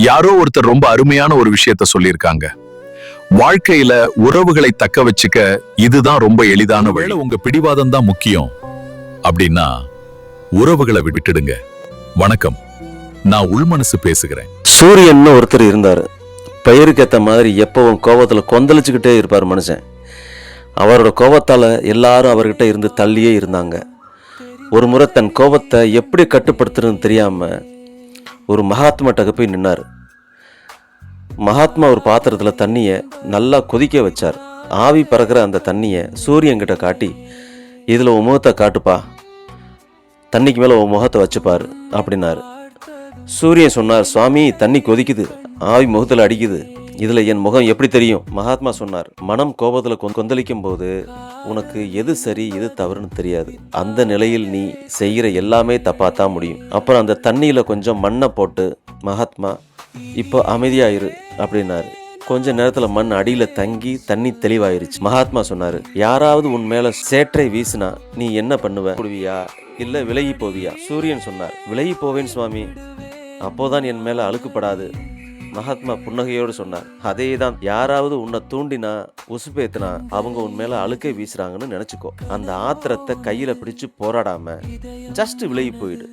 யாரோ ஒருத்தர் ரொம்ப அருமையான ஒரு விஷயத்த சொல்லியிருக்காங்க. வாழ்க்கையில உறவுகளை தக்க வச்சுக்க இதுதான் ரொம்ப எளிதான வழி. உங்க பிடிவாதம் தான் முக்கியம் அப்படின்னா உறவுகளை விட்டுடுங்க. வணக்கம், நான் உள்மனசு பேசுகிறேன். சூரியன் ஒருத்தர் இருந்தார். பெயருக்கு ஏற்ற மாதிரி எப்பவும் கோபத்தில் கொந்தளிச்சுக்கிட்டே இருப்பார் மனுஷன். அவரோட கோபத்தால் எல்லாரும் அவர்கிட்ட இருந்து தள்ளியே இருந்தாங்க. ஒரு முறை தன் கோபத்தை எப்படி கட்டுப்படுத்துறதுன்னு தெரியாமல் ஒரு மகாத்மாட்ட போய் நின்னார். மகாத்மா ஒரு பாத்திரத்தில் தண்ணியை நல்லா கொதிக்க வச்சார். ஆவி பறக்கிற அந்த தண்ணியை சூரியன்கிட்ட காட்டி, இதில் உன் முகத்தை காட்டுப்பா, தண்ணிக்கு மேலே உன் முகத்தை வச்சுப்பார் அப்படின்னாரு. சூரியன் சொன்னார், சுவாமி, தண்ணி கொதிக்குது, ஆவி முகத்தில் அடிக்குது, இதில் என் முகம் எப்படி தெரியும்? மகாத்மா சொன்னார், மனம் கோபத்தில் கொந்தளிக்கும் போது உனக்கு எது சரி எது தவறுன்னு தெரியாது. அந்த நிலையில் நீ செய்கிற எல்லாமே தப்பாத்தான் முடியும். அப்புறம் அந்த தண்ணியில் கொஞ்சம் மண்ணை போட்டு, மகாத்மா இப்போ அமைதியாயிரு அப்படின்னாரு. கொஞ்ச நேரத்தில் மண் அடியில் தங்கி தண்ணி தெளிவாயிருச்சு. மகாத்மா சொன்னார், யாராவது உன் மேலே சேற்றை வீசினா நீ என்ன பண்ணுவ? போடுவியா இல்லை விலகி போவியா? சூரியன் சொன்னார், விலகி போவேன் சுவாமி, அப்போதான் என் மேலே அழுக்குப்படாது. மகாத்மா புன்னகையோடு சொன்னார், அதே தான், யாராவது உன்னை தூண்டினா உசுப்பேத்தினா அவங்க உன் மேலே அழுக்கை வீசுறாங்கன்னு நினச்சிக்கோ. அந்த ஆத்திரத்தை கையில் பிடிச்சு போராடாம ஜஸ்ட் விலகி போயிடு.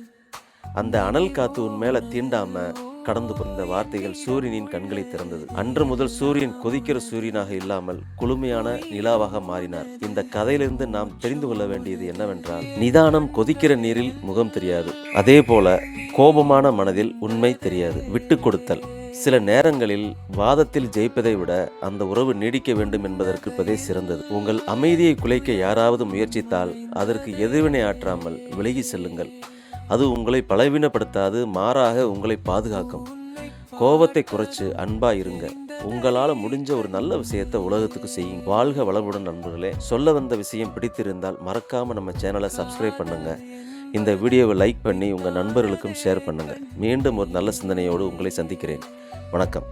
அந்த அனல் காத்து உன் மேலே தீண்டாம கடந்து போன வார்த்தைகள் சூரியனின் கண்களை திறந்தது. அன்று முதல் சூரியன் கொதிக்கிற சூரியனாக இல்லாமல் குளுமையான நிலாவாக மாறினார். இந்த கதையிலிருந்து நாம் தெரிந்து கொள்ள வேண்டியது என்னவென்றால், நிதானம் கொதிக்கிற நீரில் முகம் தெரியாது, அதே போல கோபமான மனதில் உண்மை தெரியாது. விட்டு கொடுத்தல். சில நேரங்களில் வாதத்தில் ஜெயிப்பதை விட அந்த உறவு நீடிக்க வேண்டும் என்பதற்கு இருப்பதே சிறந்தது. உங்கள் அமைதியை குலைக்க யாராவது முயற்சித்தால் அதற்கு எதிர்வினை ஆற்றாமல் விலகி செல்லுங்கள். அது உங்களை பலவீனப்படுத்தாது, மாறாக உங்களை பாதுகாக்கும். கோபத்தை குறைச்சு அன்பா இருங்க. உங்களால் முடிஞ்ச ஒரு நல்ல விஷயத்தை உலகத்துக்கு செய்யுங்க. வாழ்க வளமுடன் நண்பர்களே. சொல்ல வந்த விஷயம் பிடித்திருந்தால் மறக்காம நம்ம சேனலை சப்ஸ்கிரைப் பண்ணுங்க. இந்த வீடியோவை லைக் பண்ணி உங்கள் நண்பர்களுக்கும் ஷேர் பண்ணுங்க. மீண்டும் ஒரு நல்ல சிந்தனையோடு உங்களை சந்திக்கிறேன். வணக்கம்.